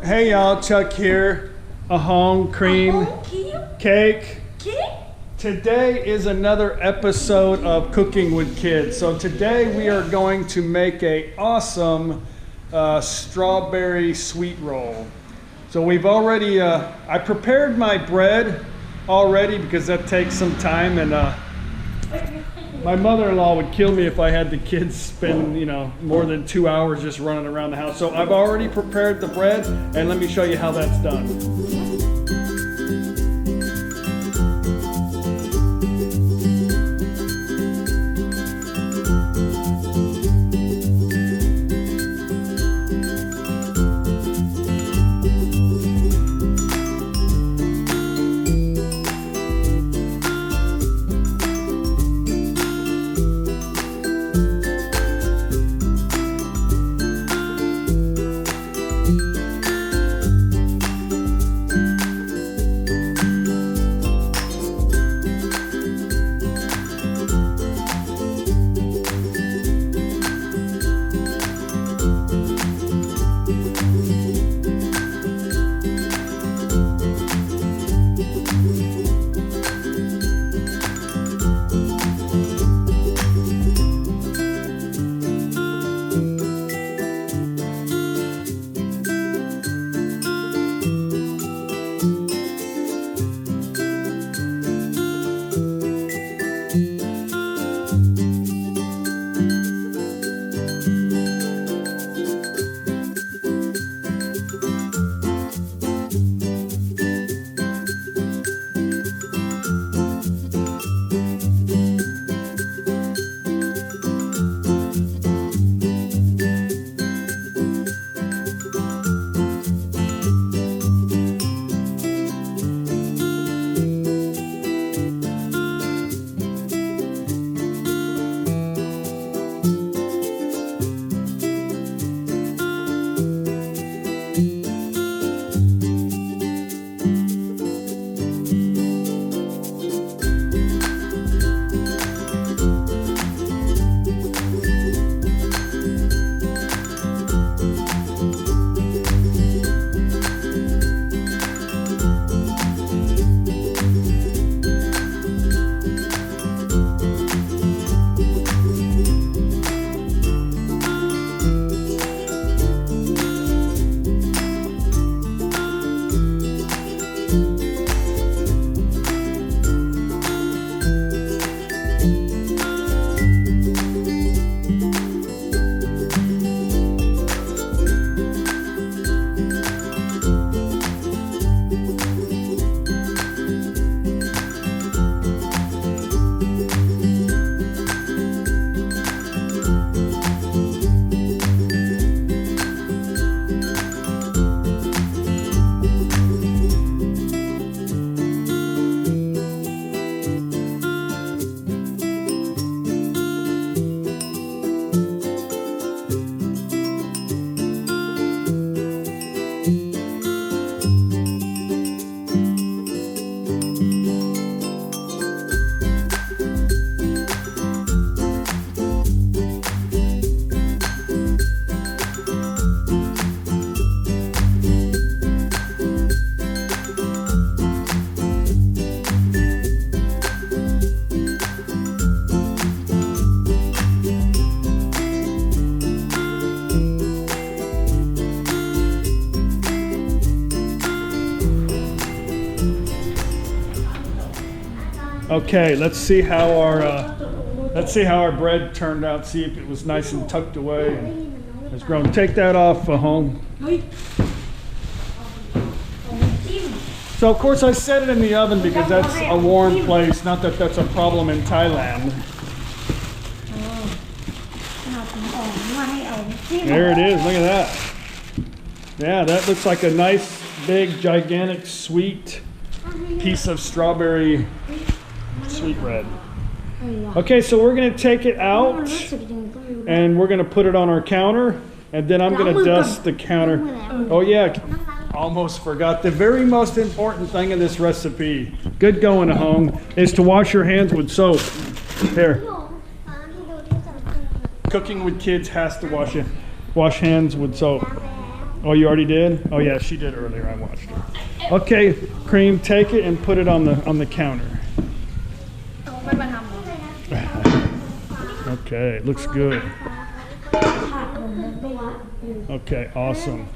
Hey y'all, Chuck here. A home cream cake. Today is another episode of Cooking with Kids. So today we are going to make a awesome strawberry sweet roll. So we've already, I prepared my bread already because that takes some time, and my mother-in-law would kill me if I had the kids spend, more than 2 hours just running around the house. So I've already prepared the bread, and let me show you how that's done. Okay, let's see how our bread turned out. See if it was nice and tucked away and has grown. Take that off, home. So of course I set it in the oven because that's a warm place. Not that that's a problem in Thailand. There it is. Look at that. Yeah, that looks like a nice, big, gigantic, sweet piece of strawberry sweetbread. Okay, so we're going to take it out and we're going to put it on our counter, and then I'm going to dust the counter. Oh yeah, almost forgot. The very most important thing in this recipe, good going at home, is to wash your hands with soap. Here. Cooking with Kids has to wash hands with soap. Oh, you already did? Oh yeah, she did earlier. I watched her. Okay, Cream, take it and put it on the counter. Okay, looks good. Okay, awesome.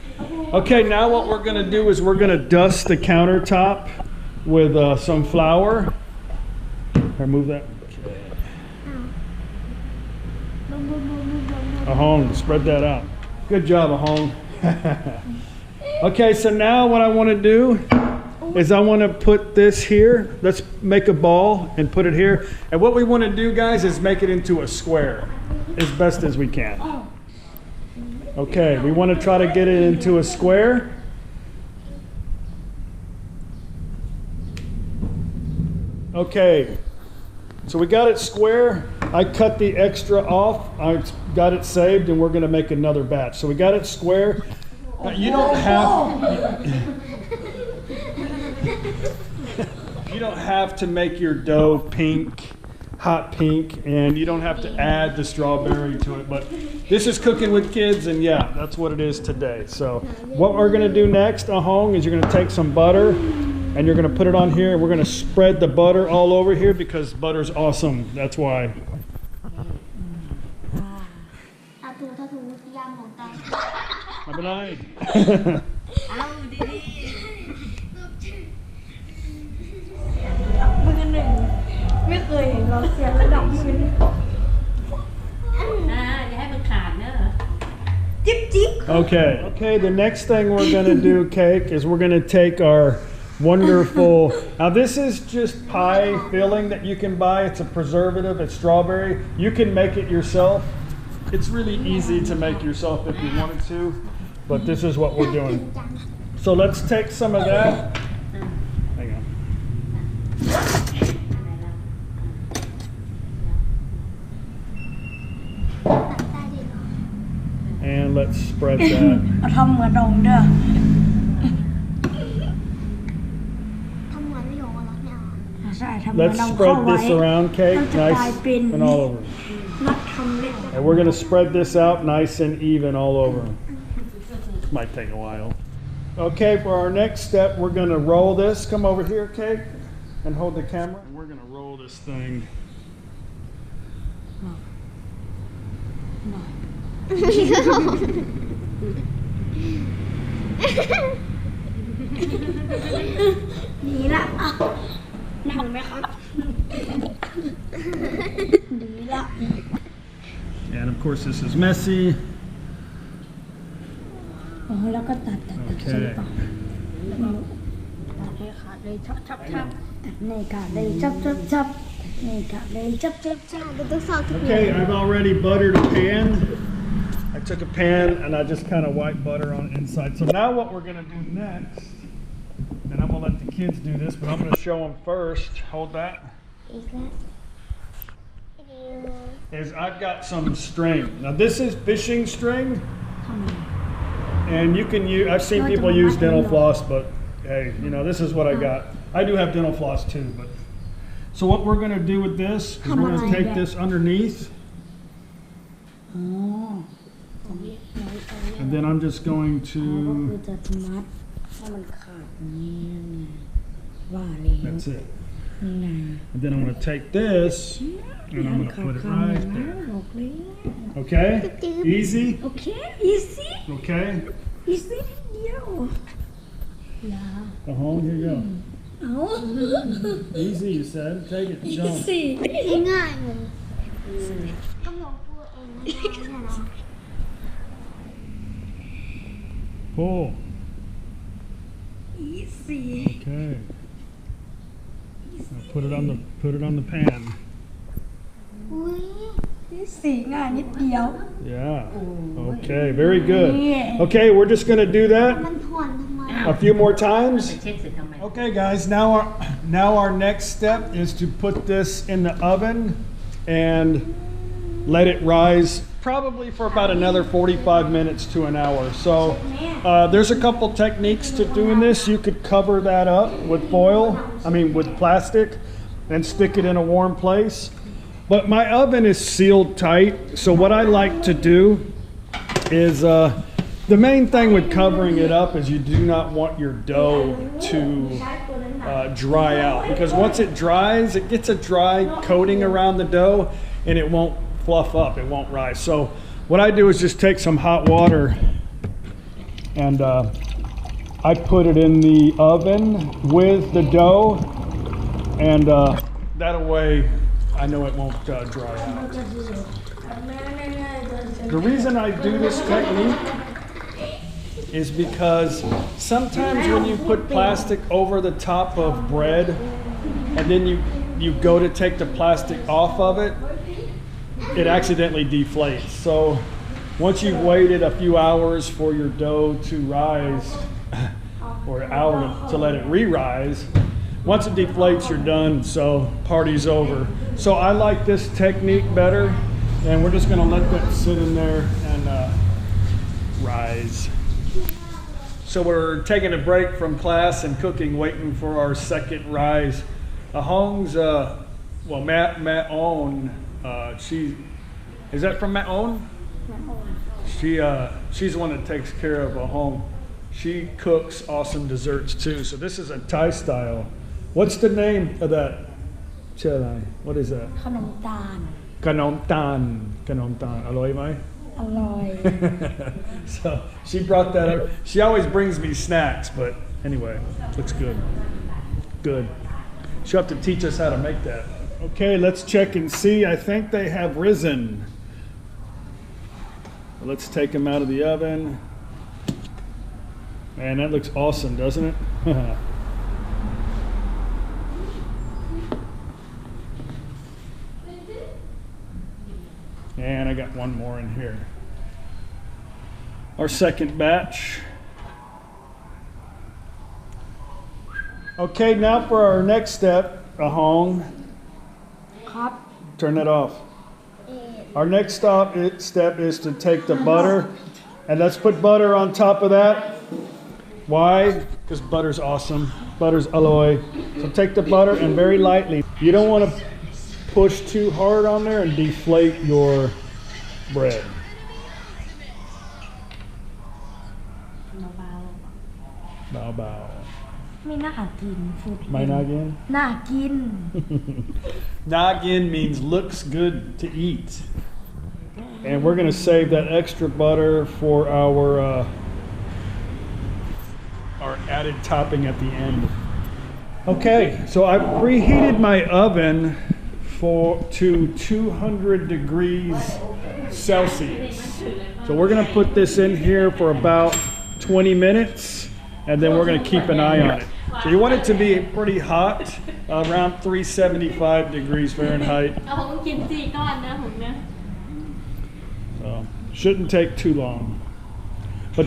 Okay, now what we're gonna do is we're gonna dust the countertop with some flour. Remove that. Ahong, spread that out. Good job, Ahong. Okay, so now what I want to do is I want to put this here. Let's make a ball and put it here. And what we want to do, guys, is make it into a square as best as we can. Okay, we want to try to get it into a square. Okay, so we got it square. I cut the extra off. I got it saved, and we're going to make another batch. So we got it square. You don't have to make your dough pink, hot pink, and you don't have to add the strawberry to it. But this is Cooking with Kids, and yeah, that's what it is today. So what we're going to do next, Ahong, is you're going to take some butter, and you're going to put it on here, and we're going to spread the butter all over here because butter's awesome. That's why. Okay, the next thing we're going to do, Cake, is we're going to take our wonderful, now this is just pie filling that you can buy. It's a preservative, it's strawberry. You can make it yourself. It's really easy to make yourself if you wanted to, but this is what we're doing. So let's take some of that. Hang on. And let's spread that. Let's spread this around, Cake, nice and all over. And we're going to spread this out nice and even all over. This might take a while. Okay, for our next step, we're going to roll this. Come over here, Cake, and hold the camera. And we're going to roll this thing. And of course this is messy. Okay. Okay, I've already buttered a pan. I took a pan and I just kind of wiped butter on the inside. So now what we're going to do next, and I'm going to let the kids do this, but I'm going to show them first. Hold that. Is I've got some string. Now this is fishing string. And you can use, I've seen people use dental floss, but hey, you know, this is what I got. I do have dental floss too, but. So what we're going to do with this is we're going to take this underneath. And then I'm just going to, that's it. And then I'm going to take this and I'm going to put it right there. Okay? Easy? Okay, easy. Okay? Easy. Here you go. Easy, you said. Take it. Jump. Easy. Pull. Easy. Okay. Now put it on the pan. Easy. Yeah. Okay, very good. Okay, we're just going to do that a few more times. Okay, guys, now our next step is to put this in the oven and let it rise probably for about another 45 minutes to an hour. So there's a couple techniques to doing this. You could cover that up with with plastic and stick it in a warm place. But my oven is sealed tight, so what I like to do is The main thing with covering it up is you do not want your dough to dry out, because once it dries, it gets a dry coating around the dough and it won't fluff up, it won't rise. So what I do is just take some hot water and I put it in the oven with the dough, and that way I know it won't dry out. The reason I do this technique is because sometimes when you put plastic over the top of bread and then you go to take the plastic off of it, it accidentally deflates. So once you've waited a few hours for your dough to rise, or an hour to let it re-rise, once it deflates, you're done, so party's over. So I like this technique better, and we're just gonna let that sit in there and rise. So we're taking a break from class and cooking, waiting for our second rise. Ahong's, Maon, is that from Maon? She's the one that takes care of Ahong. She cooks awesome desserts too. So this is a Thai style. What's the name of that? What is that? ขนมตาล Kanom tan. Kanom tan. อร่อยไหม? อร่อย So she brought that up. She always brings me snacks, but anyway, looks good. Good. She'll have to teach us how to make that. Okay, let's check and see. I think they have risen. Let's take them out of the oven. Man, that looks awesome, doesn't it? And I got one more in here. Our second batch. Okay, now for our next step, Ahong. ครับ Turn that off. Our next step is to take the butter, and let's put butter on top of that. Why? Because butter's awesome. Butter's alloy. So take the butter and very lightly. You don't want to push too hard on there and deflate your bread. เบา Bow. ๆไม่น่ากินฟูด My noggin? น่ากิน Noggin means looks good to eat. And we're going to save that extra butter for our added topping at the end. Okay, so I preheated my oven to 200 degrees Celsius. So we're going to put this in here for about 20 minutes, and then we're going to keep an eye on it. So you want it to be pretty hot, around 375 degrees Fahrenheit. เอาผมกิน4 ก้อนนะผมนะ So shouldn't take too long. But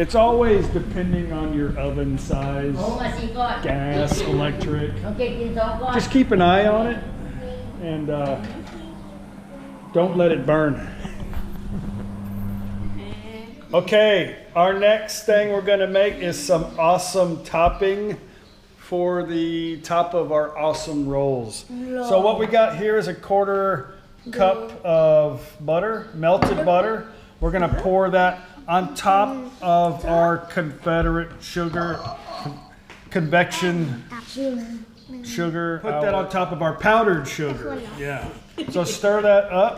it's always depending on your oven size, ผมมา4 ก้อน gas, electric. โอเคกิน2 ก้อน Just keep an eye on it and don't let it burn. Okay, our next thing we're going to make is some awesome topping for the top of our awesome rolls. So what we got here is a 1/4 cup of butter, melted butter. We're going to pour that on top of our Confederate sugar, convection sugar. Put that on top of our powdered sugar. Yeah. So stir that up.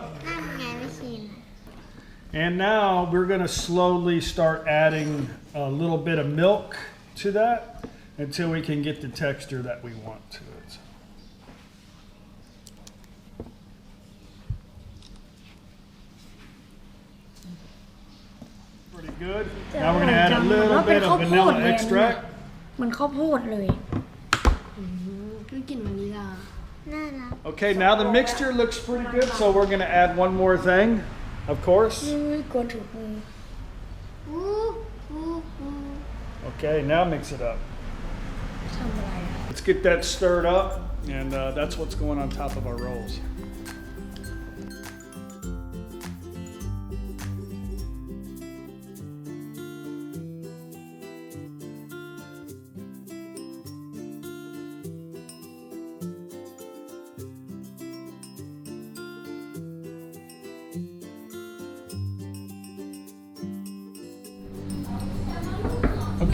And now we're going to slowly start adding a little bit of milk to that until we can get the texture that we want to it. Pretty good. Now we're going to add a little bit of vanilla extract. มันข้าวโพดเลย กลิ่นวานิลลา Okay, now the mixture looks pretty good, so we're going to add one more thing, of course. กวนถูกมือ Okay, now mix it up. ทำอะไร Let's get that stirred up, and that's what's going on top of our rolls.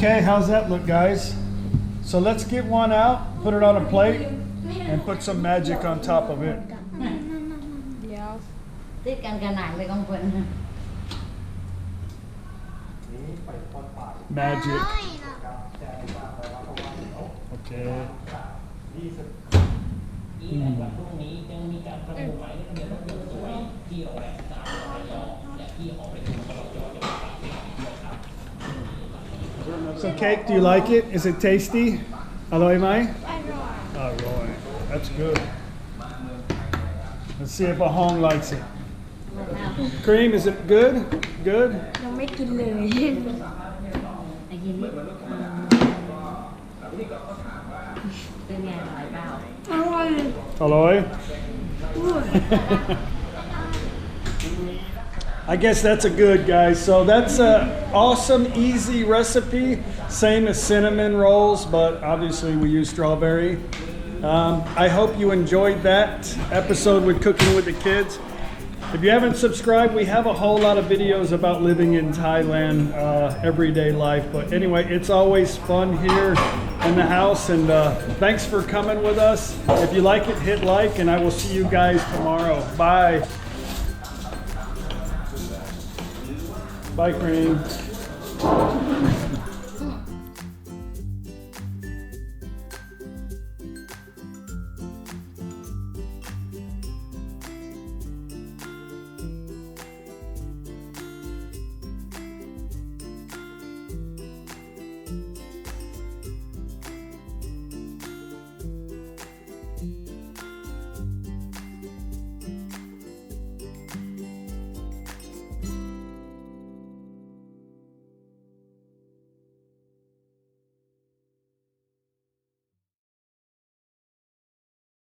Okay, how's that look, guys? So let's get one out, put it on a plate, and put some magic on top of it. เดี๋ยว ติดกันขนาดเลยของเพิ่น Magic. Okay. วันพรุ่งนี้ยังมีการประมูลหมายเลขทะเบียนรถยนต์สวยที่โรงแรมสามระยองและที่หอประชุมกรจจังหวัดตากนะครับ So cake, do you like it? Is it tasty? อร่อยไหม? อร่อย. That's good. Let's see if Ahong likes it. Cream, is it good? Good? ยังไม่กินเลย ไอ้กินนี่เป็นไงอร่อยเปล่า อร่อย อร่อย? I guess that's a good, guys. So that's a awesome, easy recipe. Same as cinnamon rolls, but obviously we use strawberry. I hope you enjoyed that episode with Cooking with the Kids. If you haven't subscribed, we have a whole lot of videos about living in Thailand, everyday life. But anyway, it's always fun here in the house. And thanks for coming with us. If you like it, hit like, and I will see you guys tomorrow. Bye. Bye, Cream.